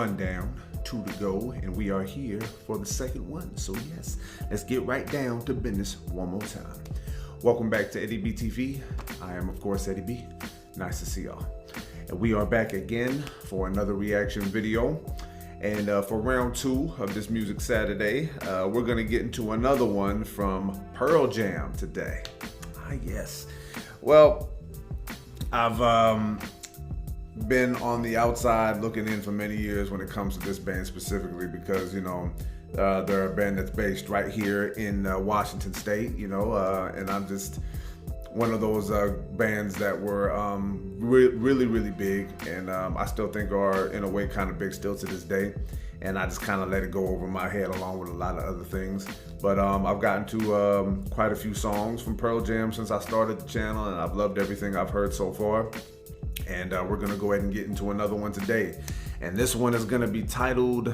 One down, two to go, and we are here for the second one. So yes, let's get right down to business one more time. Welcome back to Eddie B TV. I am, of course, Eddie B. Nice to see y'all. And we are back again for another reaction video. And for round two of this Music Saturday, we're gonna get into another one from Pearl Jam today. Ah, yes. Well, I've been on the outside looking in for many years when it comes to this band specifically because, you know, they're a band that's based right here in Washington State, you know, and I'm just one of those bands that were really big, and I still think are in a way kind of big still to this day, and I just kind of let it go over my head along with a lot of other things. But I've gotten to quite a few songs from Pearl Jam since I started the channel, and I've loved everything I've heard so far. And we're gonna go ahead and get into another one today. And this one is gonna be titled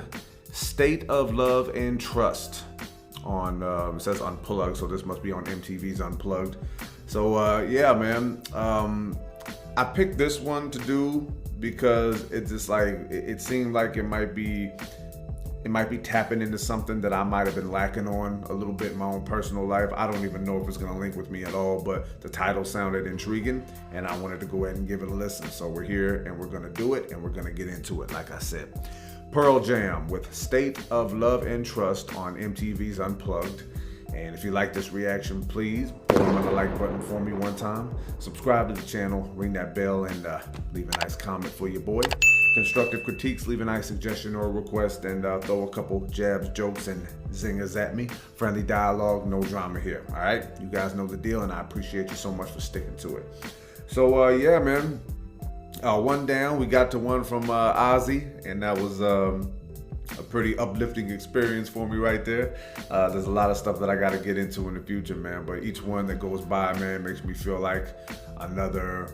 State of Love and Trust on, it says Unplugged, so this must be on MTV's Unplugged. So yeah, man, I picked this one to do because it's just like, it seemed like it might be tapping into something that I might have been lacking on a little bit in my own personal life. I don't even know if it's gonna link with me at all, but the title sounded intriguing and I wanted to go ahead and give it a listen. So we're here and we're gonna do it and we're gonna get into it, like I said. Pearl Jam with State of Love and Trust on MTV's Unplugged. And if you like this reaction, please put on the like button for me one time. Subscribe to the channel, ring that bell, and leave a nice comment for your boy. Constructive critiques, leave a nice suggestion or request, and throw a couple jabs, jokes, and zingers at me. Friendly dialogue, no drama here, all right? You guys know the deal, and I appreciate you so much for sticking to it. So, yeah, man, one down. We got to one from Ozzy, and that was a pretty uplifting experience for me right there. There's a lot of stuff that I got to get into in the future, man, but each one that goes by, man, makes me feel like another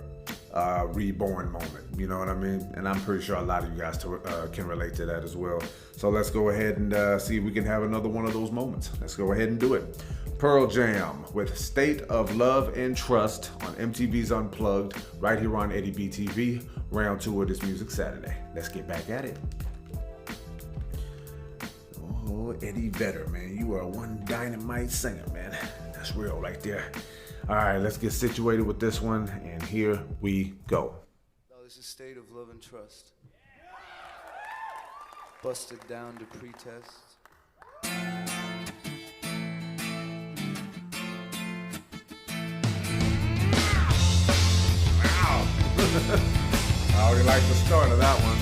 reborn moment, you know what I mean? And I'm pretty sure a lot of you guys can relate to that as well. So let's go ahead and see if we can have another one of those moments. Let's go ahead and do it. Pearl Jam with State of Love and Trust on MTV's Unplugged, right here on Eddie B TV, round two of this Music Saturday. Let's get back at it. Oh, Eddie Vedder, man, you are one dynamite singer, man. That's real right there. All right, let's get situated with this one, and here we go. This is State of Love and Trust. Busted down to pretest. Wow. I already like the start of that one.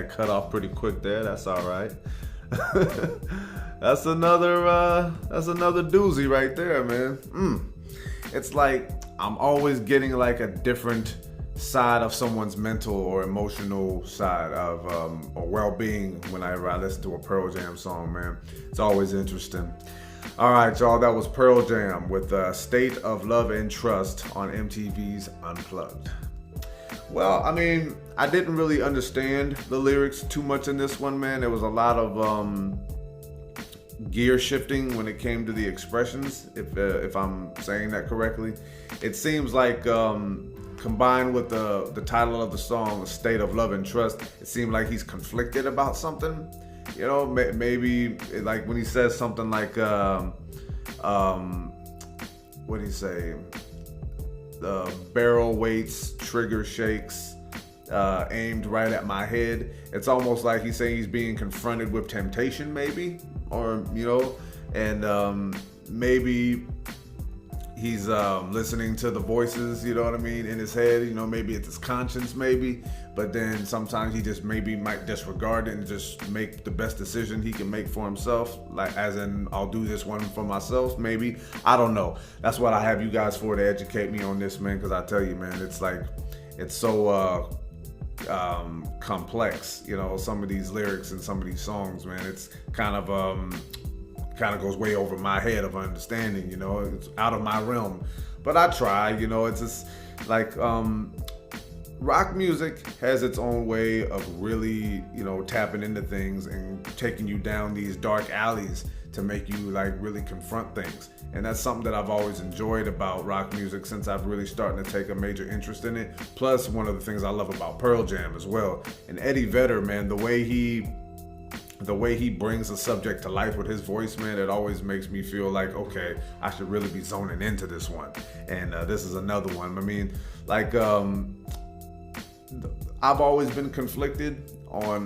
that cut off pretty quick there. That's all right. That's another doozy right there, man. It's like I'm always getting like a different side of someone's mental or emotional side of or well-being whenever I listen to a Pearl Jam song, man. It's always interesting. All right, y'all, that was Pearl Jam with State of Love and Trust on MTV's Unplugged. Well, I mean, I didn't really understand the lyrics too much in this one, man. There was a lot of gear shifting when it came to the expressions, if I'm saying that correctly. It seems like combined with the title of the song, A State of Love and Trust, it seemed like he's conflicted about something. You know, maybe like when he says something like, what do you say? The barrel waits, trigger shakes, aimed right at my head. It's almost like he's saying he's being confronted with temptation, maybe, or, you know, and maybe he's listening to the voices, you know what I mean, in his head. You know, maybe it's his conscience, maybe, but then sometimes he just maybe might disregard it and just make the best decision he can make for himself, like as in, I'll do this one for myself, maybe. I don't know. That's what I have you guys for, to educate me on this, man, because I tell you, man, it's like, it's so complex, you know, some of these lyrics and some of these songs, man. It's kind of goes way over my head of understanding, you know. It's out of my realm, but I try, you know. It's just like rock music has its own way of really, you know, tapping into things and taking you down these dark alleys to make you like really confront things. And that's something that I've always enjoyed about rock music since I've really started to take a major interest in it. Plus, one of the things I love about Pearl Jam as well. And Eddie Vedder, man, the way he brings a subject to life with his voice, man, it always makes me feel like, okay, I should really be zoning into this one. And this is another one. I mean, like, I've always been conflicted on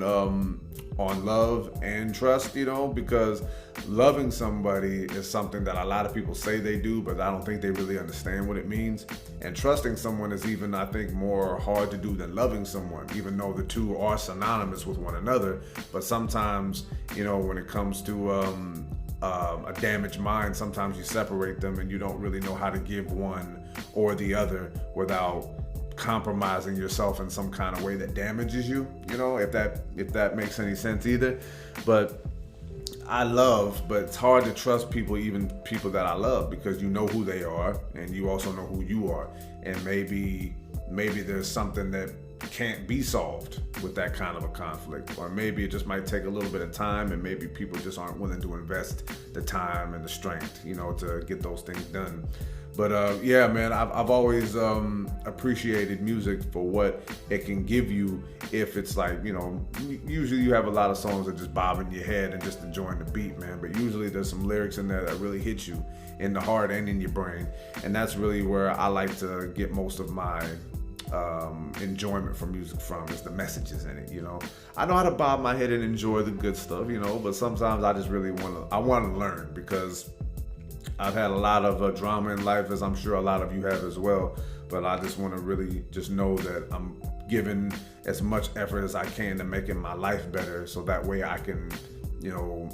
love and trust, you know, because loving somebody is something that a lot of people say they do, but I don't think they really understand what it means. And trusting someone is even, I think, more hard to do than loving someone, even though the two are synonymous with one another. But sometimes, you know, when it comes to a damaged mind, sometimes you separate them and you don't really know how to give one or the other without compromising yourself in some kind of way that damages you, you know, if that makes any sense either. But I love, but it's hard to trust people, even people that I love, because you know who they are and you also know who you are. And maybe there's something that can't be solved with that kind of a conflict, or maybe it just might take a little bit of time, and maybe people just aren't willing to invest the time and the strength, you know, to get those things done. But yeah, man, I've always appreciated music for what it can give you. If it's like, you know, usually you have a lot of songs that just bob in your head and just enjoying the beat, man. But usually there's some lyrics in there that really hit you in the heart and in your brain. And that's really where I like to get most of my enjoyment from music from, is the messages in it, you know. I know how to bob my head and enjoy the good stuff, you know, but sometimes I just really want to learn, because I've had a lot of drama in life, as I'm sure a lot of you have as well. But I just want to really just know that I'm giving as much effort as I can to making my life better, so that way I can, you know,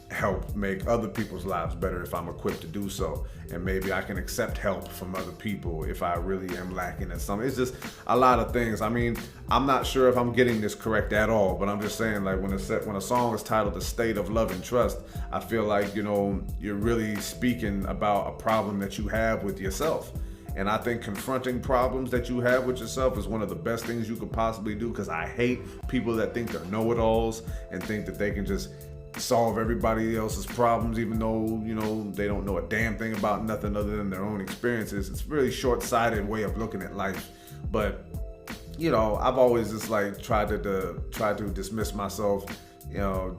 help make other people's lives better if I'm equipped to do so. And maybe I can accept help from other people if I really am lacking in something. It's just a lot of things. I mean, I'm not sure if I'm getting this correct at all, but I'm just saying, like, when a song is titled The State of Love and Trust, I feel like, you know, you're really speaking about a problem that you have with yourself. And I think confronting problems that you have with yourself is one of the best things you could possibly do, because I hate people that think they're know-it-alls and think that they can just solve everybody else's problems, even though, you know, they don't know a damn thing about nothing other than their own experiences. It's a really short-sighted way of looking at life. But, you know, I've always just like tried to dismiss myself, you know,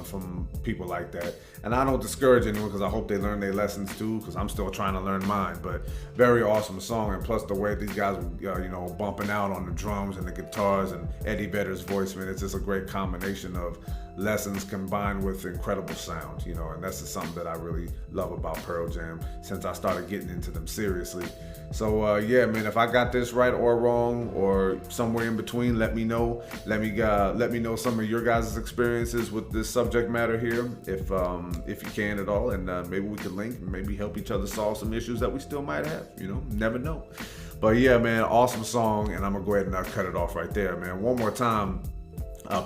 from people like that. And I don't discourage anyone, because I hope they learn their lessons too, because I'm still trying to learn mine. But very awesome song, and plus the way these guys were, you know, bumping out on the drums and the guitars and Eddie Vedder's voice, man, it's just a great combination of lessons combined with incredible sound, you know, and that's just something that I really love about Pearl Jam since I started getting into them seriously. So yeah, man, if I got this right or wrong or somewhere in between, let me know. Let me know some of your guys' experiences with this subject matter here, if you can at all, and maybe we could link and maybe help each other solve some issues that we still might have, you know, never know. But yeah, man, awesome song, and I'm gonna go ahead and cut it off right there, man. One more time,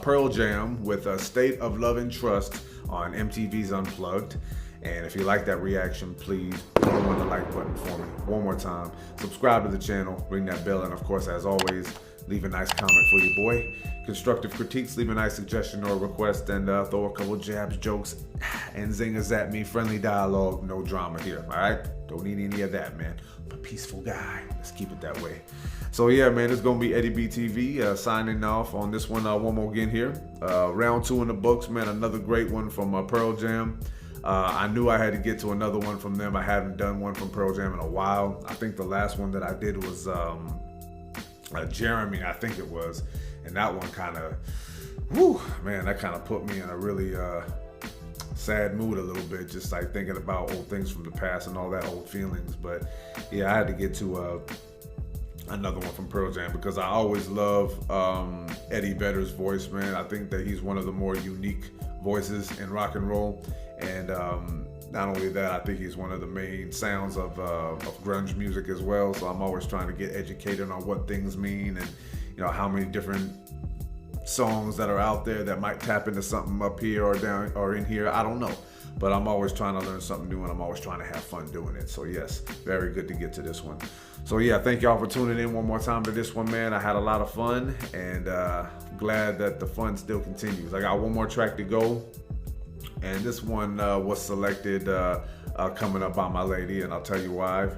Pearl Jam with State of Love and Trust on MTV's Unplugged. And if you like that reaction, please put on the like button for me. One more time, subscribe to the channel, ring that bell, and of course, as always, leave a nice comment for your boy. Constructive critiques, leave a nice suggestion or request, and throw a couple jabs, jokes, and zingers at me. Friendly dialogue, no drama here, all right? Don't need any of that, man. I'm a peaceful guy. Let's keep it that way. So yeah, man, it's gonna be Eddie B TV signing off on this one more again here. Round 2 in the books, man. Another great one from Pearl Jam. I knew I had to get to another one from them. I haven't done one from Pearl Jam in a while. I think the last one that I did was Jeremy, I think it was. And that one kind of, whew, man, that kind of put me in a really sad mood a little bit, just like thinking about old things from the past and all that old feelings. But yeah, I had to get to another one from Pearl Jam because I always love Eddie Vedder's voice, man. I think that he's one of the more unique voices in rock and roll, and not only that, I think he's one of the main sounds of grunge music as well. So I'm always trying to get educated on what things mean, and you know how many different songs that are out there that might tap into something up here or down or in here. I don't know, but I'm always trying to learn something new, and I'm always trying to have fun doing it. So yes, very good to get to this one. So yeah, thank y'all for tuning in one more time to this one, man. I had a lot of fun, and glad that the fun still continues. I got one more track to go, and this one was selected coming up by my lady, and I'll tell you why.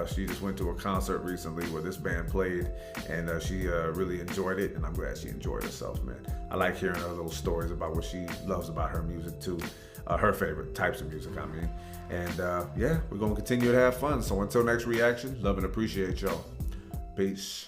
She just went to a concert recently where this band played, and she really enjoyed it, and I'm glad she enjoyed herself, man. I like hearing her little stories about what she loves about her music too, her favorite types of music, I mean. And yeah, we're gonna continue to have fun. So until next reaction, love and appreciate y'all. Peace.